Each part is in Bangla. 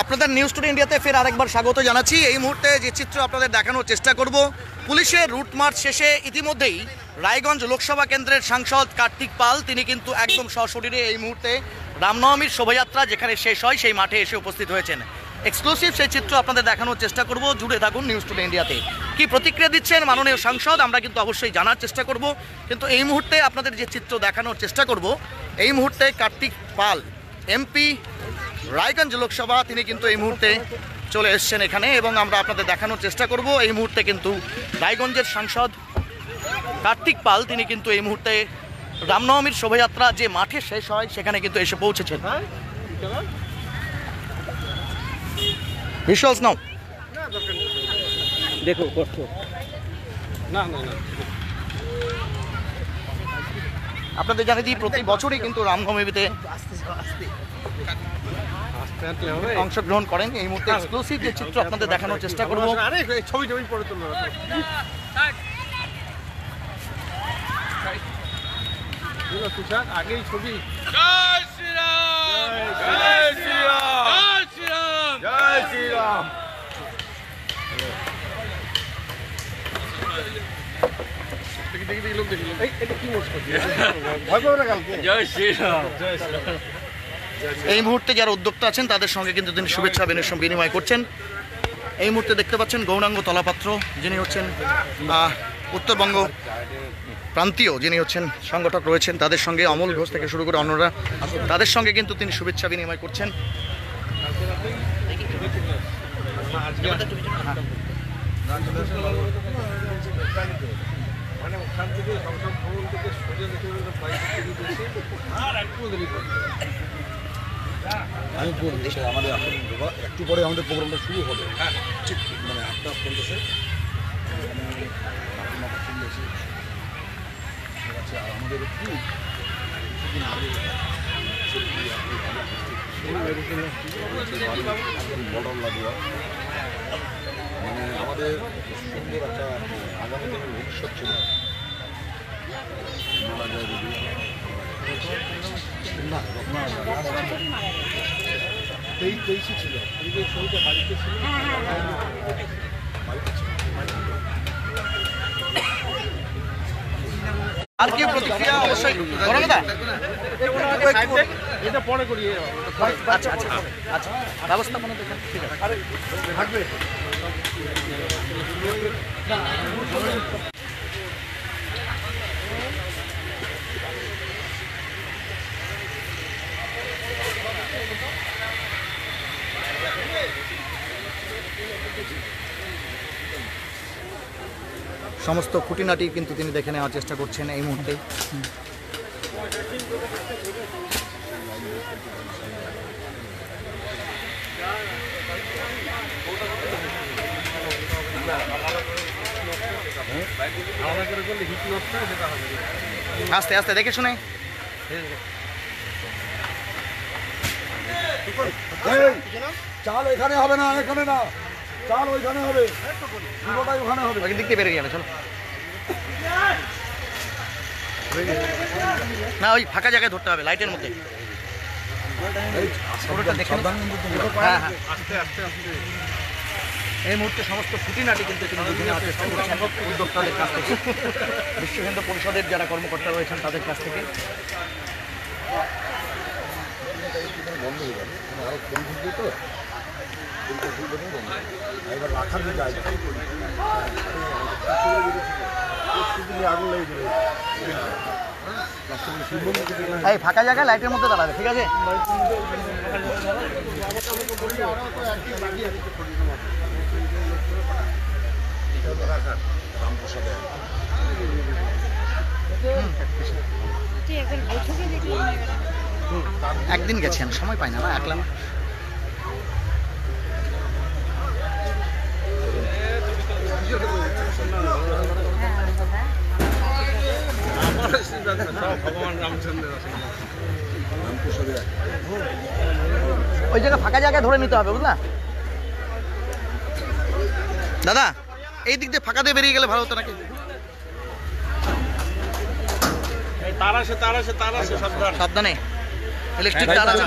আপনাদের নিউজ টুডে ইন্ডিয়াতে ফের আরেকবার স্বাগত জানাচ্ছি। এই মুহূর্তে যে চিত্র আপনাদের দেখানোর চেষ্টা করব, পুলিশের রুট মার্চ শেষে ইতিমধ্যেই রায়গঞ্জ লোকসভা কেন্দ্রের সাংসদ কার্তিক পাল তিনি কিন্তু একদম সশরীরে এই মুহূর্তে রামনবমীর শোভাযাত্রা যেখানে শেষ হয় সেই মাঠে এসে উপস্থিত হয়েছেন। এক্সক্লুসিভ সেই চিত্র আপনাদের দেখানোর চেষ্টা করব, জুড়ে থাকুন নিউজ টুডে ইন্ডিয়াতে। কি প্রতিক্রিয়া দিচ্ছেন মাননীয় সাংসদ আমরা কিন্তু অবশ্যই জানার চেষ্টা করব, কিন্তু এই মুহূর্তে আপনাদের যে চিত্র দেখানোর চেষ্টা করব, এই মুহূর্তে কার্তিক পাল এমপি রায়গঞ্জ লোকসভা তিনি কিন্তু এই মুহূর্তে চলে এসছেন এখানে এবং আমরা আপনাদের দেখানোর চেষ্টা করব। এই মুহূর্তে কিন্তু রায়গঞ্জের সাংসদ কার্তিক পাল তিনি কিন্তু এই মুহূর্তে রামনবমীর শোভাযাত্রা যে মাঠে শেষ হয় সেখানে কিন্তু এসে পৌঁছেছেন। ভিজুয়ালস নাও দেখো না না না আপনাদের জানিয়ে দিই প্রতি বছরই কিন্তু রামনবমীতে অংশগ্রহণ করেন। এই মুহূর্তে এক্সক্লুসিভ যে চিত্র আপনাদের দেখানোর চেষ্টা করবো। ছবি পরে তুলবো আগেই ছবি। জয় শ্রীরাম জয় শ্রীরাম জয় শ্রীরাম জয় শ্রীরাম। এই মুহূর্তে যারা উদ্যোক্তা আছেন তাদের সঙ্গে কিন্তু তিনি শুভেচ্ছা বিনিময় করছেন। এই মুহূর্তে দেখতে পাচ্ছেন গৌরাঙ্গ তলাপাত্র যিনি হচ্ছেন উত্তরবঙ্গ প্রান্তীয় যিনি হচ্ছেন সংগঠক রয়েছেন, তাদের সঙ্গে অমল ঘোষ থেকে শুরু করে অন্যরা তাদের সঙ্গে কিন্তু তিনি শুভেচ্ছা বিনিময় করছেন। মানে ওখান থেকে সংসদ ভবন থেকে সোজা দেখে আমি বলছি আমাদের এখন একটু পরে আমাদের প্রোগ্রামটা শুরু হবে, ঠিক মানে 8:50 আর আমাদের একটু বর্ডার লাগোয়া মানে আমাদের সুন্দর একটা আগামী দিনের ভবিষ্যৎ ছিল। মারা যায় যদি না 23 ছিল এই ছবিটা বাড়িতে ছিল, আর কি প্রতিক্রিয়া অবশ্যই এটা পরে করি। আচ্ছা আচ্ছা আচ্ছা ব্যবস্থা মনে দেখেন, ঠিক আছে থাকবে। সমস্ত খুঁটিনাটি কিন্তু তিনি দেখে নেওয়ার চেষ্টা করছেন এই মুহূর্তে। আস্তে আস্তে দেখে শুনে চাল এখানে হবে না, এখানে না, চাল ওইখানে হবে, পুরোটাই ওখানে হবে। ওই দিক থেকে বেরিয়ে যাবে, চলো না ওই ফাঁকা জায়গায় ধরতে হবে লাইটের মধ্যে। হ্যাঁ হ্যাঁ এই মুহূর্তে সমস্ত খুঁটিনাটি কিন্তু তিনি বুঝে নেওয়ার চেষ্টা করছেন উদ্যোক্তাদের কাছ থেকে, বিশ্ব হিন্দু পরিষদের যারা কর্মকর্তা রয়েছেন তাদের কাছ থেকে। বন্ধ হয়ে যাবে আরো তো এবার রাখার যে জায়গা আগুন লেগে যাবে। এই ফাঁকা জায়গায় লাইটের মধ্যে দাঁড়াবে, ঠিক আছে? একদিন গেছেন, সময় পাই না, একলা না। ভগবান রামচন্দ্র ওই জায়গা ফাঁকা জায়গায় ধরে নিতে হবে, বুঝলা দাদা? এই দিক দিয়ে ফাঁকা দিয়ে বেরিয়ে গেলে ভালো হতো নাকি? তার আছে সাবধানে ইলেকট্রিক তার আছে।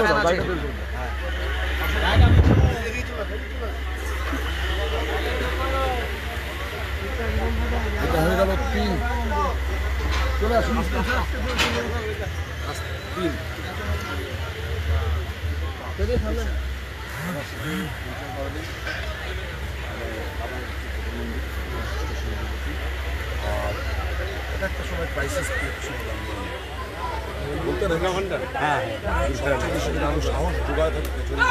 আর এটা একটা সময় ক্রাইসিস বলতে হ্যাঁ সাহস যোগায় থাকে পেছনে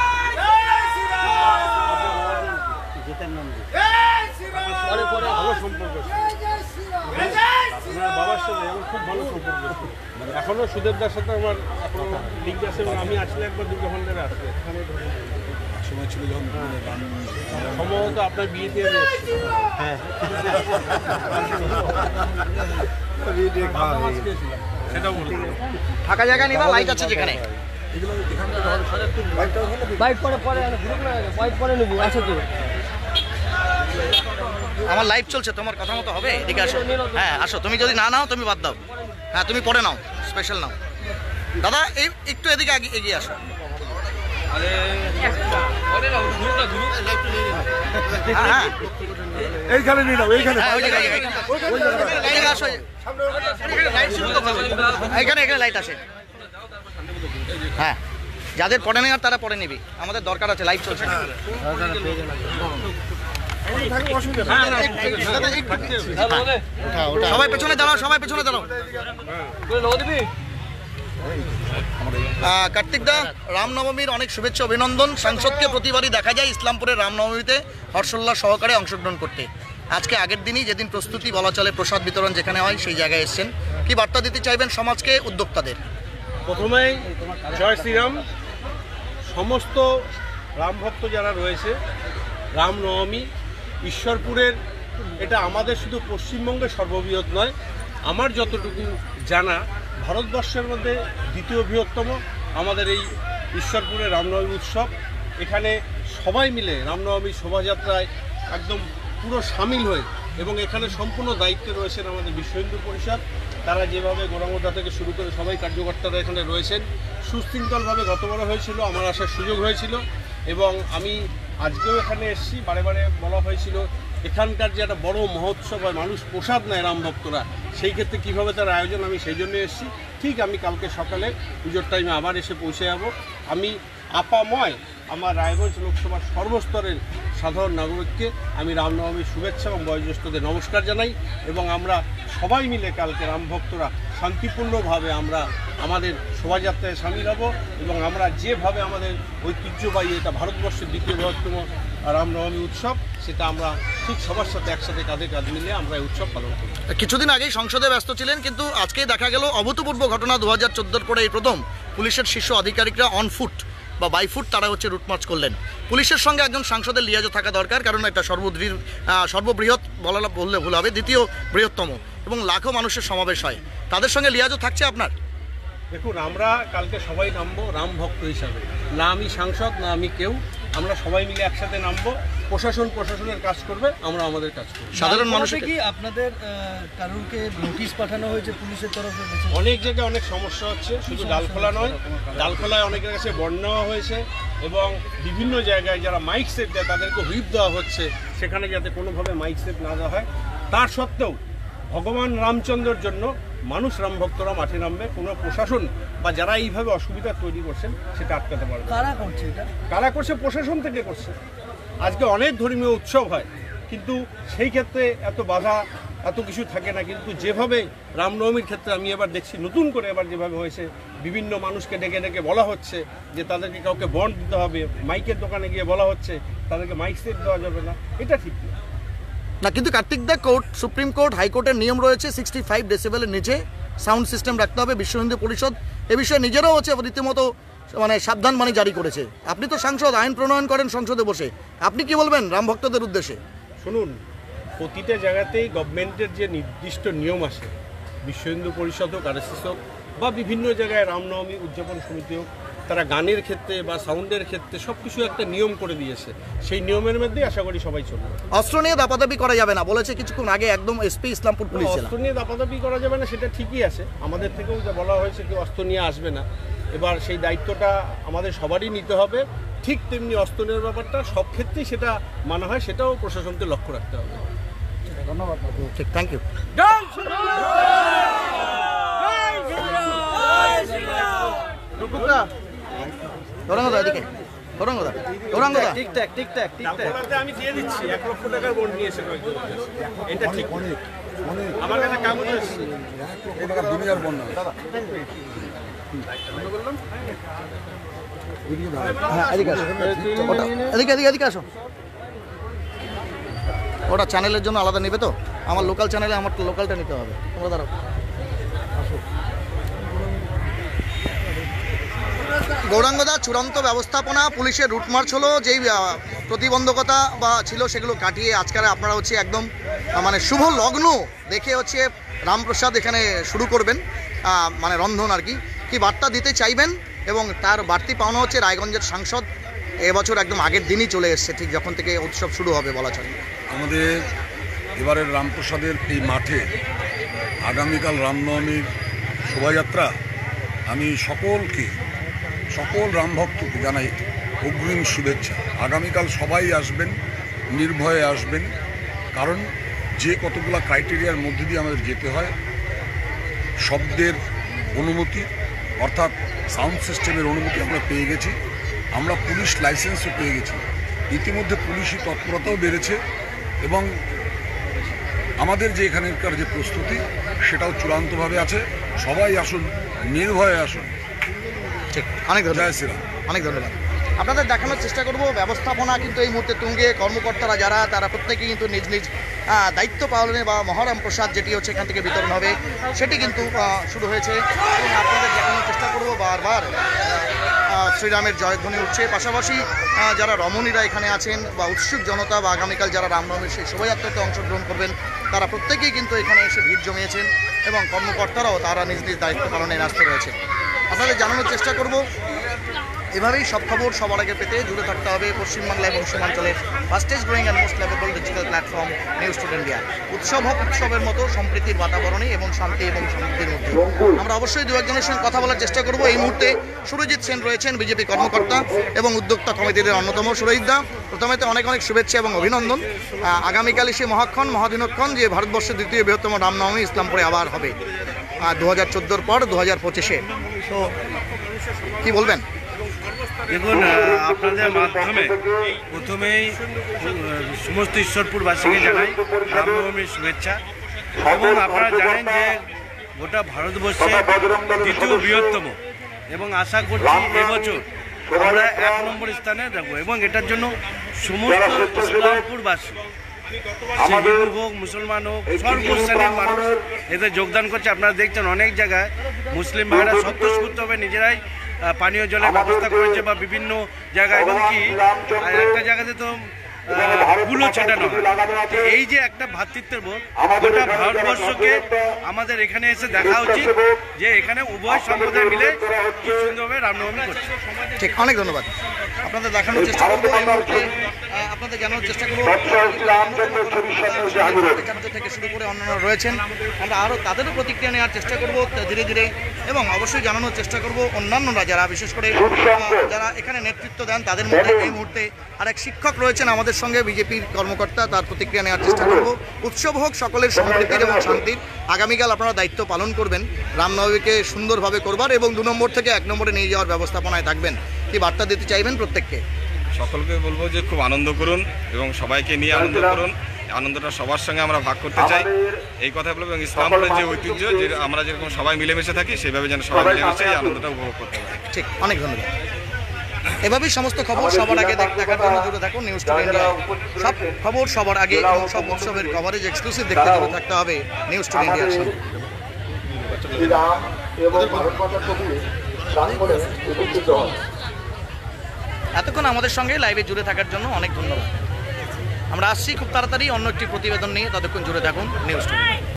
ভালো সম্পর্ক আপনার বাবার সাথে আমার খুব ভালো সম্পর্ক মানে এখনো সুদেবদার সাথে আমার এখনো লিঙ্ক আছে এবং আমি আসলে একবার দুর্গা ভান্ডারে আসলে এখানে সময় ছিল যখন সম্ভবত আপনার বিয়েতে হ্যাঁ সেটাও বলতে ফাঁকা জায়গা নিবা, লাইট আছে যেখানে। বাইক পরে পরে গ্রুপ না বাইক পরে নেবো আসো তো আমার লাইভ চলছে, তোমার কথা মতো হবে, এদিকে আসো। হ্যাঁ আসো, তুমি যদি না নাও তুমি বাদ দাও, হ্যাঁ তুমি পরে নাও, স্পেশাল নাও। দাদা এই একটু এদিকে এগিয়ে আসো। হ্যাঁ এইখানে নিয়ে নাও, এইখানে আসো, এখানে এখানে লাইট আসে। হ্যাঁ যাদের পরে নেওয়ার তারা পরে নিবি, আমাদের দরকার আছে, লাইট চলছে। সবাই পেছনে দাঁড়াও, সবাই পেছনে দাঁড়াও। কার্তিক দা, রামনবমীর অনেক শুভেচ্ছা অভিনন্দন। সাংসদকে প্রতিবারই দেখা যায় ইসলামপুরের রামনবমীতে হর্ষোল্লাস সহকারে অংশগ্রহণ করতে। আজকে আগের দিনই, যেদিন প্রস্তুতি বলা চলে, প্রসাদ বিতরণ যেখানে হয় সেই জায়গায় এসেছেন। কি বার্তা দিতে চাইবেন সমাজকে, উদ্যোক্তাদের? প্রথমেই জয় শ্রীরাম। সমস্ত রাম ভক্ত যারা রয়েছে, রামনবমী ঈশ্বরপুরের, এটা আমাদের শুধু পশ্চিমবঙ্গের সর্ববৃহৎ নয়, আমার যতটুকু জানা ভারতবর্ষের মধ্যে দ্বিতীয় বৃহত্তম আমাদের এই ঈশ্বরপুরের রামনবমী উৎসব। এখানে সবাই মিলে রামনবমী শোভাযাত্রায় একদম পুরো সামিল হয়ে, এবং এখানে সম্পূর্ণ দায়িত্বে রয়েছেন আমাদের বিশ্ব হিন্দু পরিষদ। তারা যেভাবে গোরাঙ্গদা থেকে শুরু করে সবাই কার্যকর্তারা এখানে রয়েছেন, সুশৃঙ্খলভাবে গতবারও হয়েছিল, আমার আসার সুযোগ হয়েছিল এবং আমি আজকেও এখানে এসেছি। বারে বারে বলা হয়েছিল এখানকার যে একটা বড় মহোৎসব হয়, মানুষ প্রসাদ নেয় রাম ভক্তরা, সেই ক্ষেত্রে কীভাবে তার আয়োজন, আমি সেই জন্য এসেছি। ঠিক আমি কালকে সকালে পুজোর টাইমে আবার এসে পৌঁছে যাব। আমি আপাময় আমার রায়গঞ্জ লোকসভার সর্বস্তরের সাধারণ নাগরিককে আমি রামনবমীর শুভেচ্ছা এবং বয়োজ্যেষ্ঠদের নমস্কার জানাই, এবং আমরা সবাই মিলে কালকে রাম ভক্তরা শান্তিপূর্ণভাবে আমরা আমাদের শোভাযাত্রায় সামিল হব, এবং আমরা যেভাবে আমাদের ঐতিহ্যবাহী এটা ভারতবর্ষের দ্বিতীয় বৃহত্তম রামনবমী উৎসব, সেটা আমরা ঠিক সবার সাথে একসাথে কাঁধে কাঁধ মিলিয়ে আমরা এই উৎসব পালন করি। কিছুদিন আগেই সংসদে ব্যস্ত ছিলেন, কিন্তু আজকেই দেখা গেল অভূতপূর্ব ঘটনা। 2014 পরে এই প্রথম পুলিশের শীর্ষ আধিকারিকরা অন ফুট বা বাই ফুট তারা রুট মার্চ করলেন। পুলিশের সঙ্গে একজন সাংসদের লিয়াজও থাকা দরকার, কারণ এটা সর্ববৃহৎ বললে ভুল হবে, দ্বিতীয় বৃহত্তম, এবং লাখো মানুষের সমাবেশ হয়। তাদের সঙ্গে লিয়াজও থাকছে আপনার? দেখুন, আমরা কালকে সবাই নামবো রাম ভক্ত হিসাবে, না আমি সাংসদ না আমি কেউ, আমরা সবাই মিলে একসাথে নামবো। প্রশাসনের কাজ করবে, আমরা আমাদের কাজ করব। সাধারণ মানুষের কি আপনাদের কারোরকে নোটিশ পাঠানো হয়েছে পুলিশের তরফে? অনেক জায়গায় অনেক সমস্যা হচ্ছে, শুধু ডালখোলা নয়, ডালখোলায় অনেকের কাছে বন্ড নেওয়া হয়েছে, এবং বিভিন্ন জায়গায় যারা মাইক সেট দেয় তাদেরকে হুইপ দেওয়া হচ্ছে, সেখানে যাতে কোনোভাবে মাইক সেট না দেওয়া হয়। তার সত্ত্বেও ভগবান রামচন্দ্রের জন্য মানুষ রাম ভক্তরা মাঠে নামবে, কোনো প্রশাসন বা যারা এইভাবে অসুবিধা তৈরি করছেন সেটা আটকাতে পারবে। কারা করছে এটা? কারা করছে? প্রশাসন থেকে করছে। আজকে অনেক ধর্মীয় উৎসব হয়, কিন্তু সেই ক্ষেত্রে এত বাধা এত কিছু থাকে না, কিন্তু যেভাবে রামনবমীর ক্ষেত্রে আমি এবার দেখছি নতুন করে এবার যেভাবে হয়েছে, বিভিন্ন মানুষকে ডেকে ডেকে বলা হচ্ছে যে তাদেরকে কাউকে বন্ড দিতে হবে, মাইকের দোকানে গিয়ে বলা হচ্ছে তাদেরকে মাইক সেট দেওয়া যাবে না, এটা ঠিক না। না, কিন্তু কার্তিক দা, সুপ্রিম কোর্ট, হাইকোর্টের নিয়ম রয়েছে 65 ডেসিবেলের নিচে সাউন্ড সিস্টেম রাখতে হবে। বিশ্ব হিন্দু পরিষদ এ বিষয়ে নিজেরাও হচ্ছে রীতিমতো সাবধানবাণী জারি করেছে। আপনি তো সাংসদ, আইন প্রণয়ন করেন সংসদে বসে, আপনি কি বলবেন রাম ভক্তদের উদ্দেশ্যে? শুনুন, প্রতিটা জায়গাতেই গভর্নমেন্টের যে নির্দিষ্ট নিয়ম আছে, বিশ্ব হিন্দু পরিষদ হোক, RSS হোক, বা বিভিন্ন জায়গায় রামনবমী উদযাপন সমিতি হোক, তারা গানের ক্ষেত্রে বা সাউন্ডের ক্ষেত্রে সব কিছু একটা নিয়ম করে দিয়েছে। সেই নিয়মের মধ্যেই আশা করি সবাই চলবে। অস্ত্র নিয়ে দাপাদাপি করা যাবে না বলেছে কিছুক্ষণ আগে একদম এসপি ইসলামপুর পুলিশ জেলা। অস্ত্র নিয়ে দাপাদাপি করা যাবে না সেটা ঠিকই আছে, আমাদের থেকেও যা বলা হয়েছে কেউ অস্ত্র নিয়ে আসবে না। এবার সেই দায়িত্বটা আমাদের সবারই নিতে হবে। ঠিক তেমনি অস্ত্র নেওয়ার ব্যাপারটা সব ক্ষেত্রেই সেটা মানা হয়, সেটাও প্রশাসনকে লক্ষ্য রাখতে হবে। ধন্যবাদ। ঠিক, থ্যাংক ইউ। গৌরাঙ্গদা এদিকে, গৌরাঙ্গদা, গৌরাঙ্গদা, ঠিকঠাক ঠিকঠাক ঠিকঠাক। আমি দিয়ে দিচ্ছি 1 লক্ষ টাকার বন্ড নিয়েছে কয়েকজন। এটা ঠিক আমার কাছে কাগজ আছে। এই টাকা দুনিয়ার বন্যা হ্যাঁ এদিকে আসো, এদিকে এদিকে এদিকে আসো। ওটা চ্যানেলের জন্য আলাদা নেবে তো, আমার লোকাল চ্যানেলে আমার লোকালটা নিতে হবে। তোমরা দাঁড়াও, গৌরাঙ্গদা, চূড়ান্ত ব্যবস্থাপনা, পুলিশের রুট মার্চ হলো, যেই প্রতিবন্ধকতা বা ছিল সেগুলো কাটিয়ে আজকে আপনারা হচ্ছে একদম মানে শুভ লগ্ন দেখে হচ্ছে রামপ্রসাদ এখানে শুরু করবেন, মানে রন্ধন আর কি। কি বার্তা দিতে চাইবেন? এবং তার বাড়তি পাওনা হচ্ছে রায়গঞ্জের সাংসদ এবছর একদম আগের দিনই চলে এসছে, ঠিক যখন থেকে উৎসব শুরু হবে বলা চলে। আমাদের এবারের রামপ্রসাদের এই মাঠে আগামীকাল রামনবমীর শোভাযাত্রা। আমি সকল রামভক্তকে জানাই অগ্রিম শুভেচ্ছা। আগামীকাল সবাই আসবেন, নির্ভয়ে আসবেন, কারণ যে কতগুলো ক্রাইটেরিয়ার মধ্যে দিয়ে আমাদের যেতে হয়, শব্দের অনুমতি অর্থাৎ সাউন্ড সিস্টেমের অনুমতি আমরা পেয়ে গেছি, আমরা পুলিশ লাইসেন্সও পেয়ে গেছি। ইতিমধ্যে পুলিশি তৎপরতাও বেড়েছে এবং আমাদের যে এখানকার যে প্রস্তুতি সেটাও চূড়ান্তভাবে আছে। সবাই আসুন, নির্ভয়ে আসুন। ঠিক, অনেক ধন্যবাদ। জয় শ্রীরাম। অনেক ধন্যবাদ। আপনাদের দেখানোর চেষ্টা করব ব্যবস্থাপনা কিন্তু এই মুহূর্তে তুঙ্গে। কর্মকর্তারা যারা, তারা প্রত্যেকেই কিন্তু নিজ নিজ দায়িত্ব পালনে বা মহারাম প্রসাদ যেটি হচ্ছে এখান থেকে বিতরণ হবে সেটি কিন্তু শুরু হয়েছে এবং আপনাদের দেখানোর চেষ্টা করব বারবার শ্রীরামের জয়ধ্বনি উঠছে। পাশাপাশি যারা রমণীরা এখানে আছেন বা উৎসুক জনতা বা আগামীকাল যারা রামনবমীর সেই শোভাযাত্রাতে অংশগ্রহণ করবেন, তারা প্রত্যেকেই কিন্তু এখানে এসে ভিড় জমিয়েছেন এবং কর্মকর্তারাও তারা নিজ নিজ দায়িত্ব পালনে ব্যস্ত রয়েছে। আপনাদের জানানোর চেষ্টা করব এভাবেই সব খবর সবার আগে পেতে জুড়ে থাকতে হবে পশ্চিমবাংলা এবং সীমাঞ্চলের fastest growing and most lovable digital platform news today India. উৎসব হোক উৎসবের মতো সম্প্রীতির বাতাবরণে এবং শান্তি এবং সমৃদ্ধির মধ্যে। আমরা অবশ্যই দু একজনের সঙ্গে কথা বলার চেষ্টা করব। এই মুহূর্তে সুরজিৎ সেন রয়েছেন, বিজেপি কর্মকর্তা এবং উদ্যোক্তা কমিটির অন্যতম। সুরজিৎদা, প্রথমে তো অনেক অনেক শুভেচ্ছা এবং অভিনন্দন। আগামীকাল সে মহাক্ষণ মহাদিনক্ষণ যে ভারতবর্ষের দ্বিতীয় বৃহত্তম রামনবমী ইসলামপুরে আবার হবে 2014 পর 2025-এ, তো কি বলবেন? দেখুন, আপনাদের মাধ্যমে প্রথমেই সমস্ত ঈশ্বরপুরবাসীকে জানাই রামনবমীর শুভেচ্ছা। এবং আপনারা জানেন যে গোটা ভারতবর্ষে দ্বিতীয় বৃহত্তম, এবং আশা করছি এবছর আমরা 1 নম্বর স্থানে যাবো। এবং এটার জন্য সমস্ত ইসলামপুরবাসী, সে হিন্দু হোক মুসলমান হোক, সর্বশ্রেণীর মানুষ এতে যোগদান করছে। আপনারা দেখছেন অনেক জায়গায় মুসলিম ভাইরা স্বতঃস্ফূর্তভাবে নিজেরাই পানীয় জলের ব্যবস্থা করেছে বা বিভিন্ন জায়গায়, এবং কি একটা জায়গাতে তো ফুলও ছেটানো হয়। এই যে একটা ভ্রাতৃত্বের বোধ, গোটা ভারতবর্ষকে আমাদের এখানে এসে দেখা উচিত যে এখানে উভয় সম্প্রদায় মিলে কি সুন্দরভাবে রামনবমী করছে। ঠিক, অনেক ধন্যবাদ। আপনাদের দেখানোর চেষ্টা করবো এই মুহূর্তে, আপনাদের জানানোর চেষ্টা করবো থেকে শুরু করে অন্যান্য রয়েছেন, আমরা আরও তাদেরও প্রতিক্রিয়া নেওয়ার চেষ্টা করবো ধীরে ধীরে, এবং অবশ্যই জানানোর চেষ্টা করবো অন্যান্যরা যারা বিশেষ করে যারা এখানে নেতৃত্ব দেন তাদের মধ্যে। এই মুহূর্তে আরেক শিক্ষক রয়েছেন আমাদের সঙ্গে, বিজেপির কর্মকর্তা, তার প্রতিক্রিয়া নেওয়ার চেষ্টা করব। উৎসব হোক সকলের সম্প্রীতির এবং শান্তির। আগামীকাল আপনারা দায়িত্ব পালন করবেন রামনবমীকে সুন্দরভাবে করবার এবং 2 নম্বর থেকে 1 নম্বরে নিয়ে যাওয়ার ব্যবস্থাপনায় থাকবেন। কি বার্তা দিতে চাইবেন প্রত্যেককে? সকলকে বলবো যে খুব আনন্দ করুন এবং সবাইকে নিয়ে আনন্দ করুন। আনন্দটা সবার সঙ্গে আমরা ভাগ করতে চাই, এই কথা বলবো। এবং ইসলামপুরের যে ঐতিহ্য, যে আমরা যেরকম সবাই মিলেমিশে থাকি, সেইভাবে যেন সবাই মিলেমিশে এই আনন্দটা উপভোগ করতে পারি। ঠিক, অনেক ধন্যবাদ। এভাবেই সমস্ত খবর সবার আগে দেখার জন্য জুড়ে থাকুন নিউজ টুডে ইন্ডিয়া। সব খবর সবার আগে এবং সব উৎসবের কভারেজ এক্সক্লুসিভ দেখতে জুড়ে থাকতে হবে নিউজ টুডে ইন্ডিয়ার সঙ্গে। এতক্ষণ আমাদের সঙ্গে লাইভে জুড়ে থাকার জন্য অনেক ধন্যবাদ। আমরা আসছি খুব তাড়াতাড়ি অন্য একটি প্রতিবেদন নিয়ে, ততক্ষণ জুড়ে থাকুন নিউজ টুডে।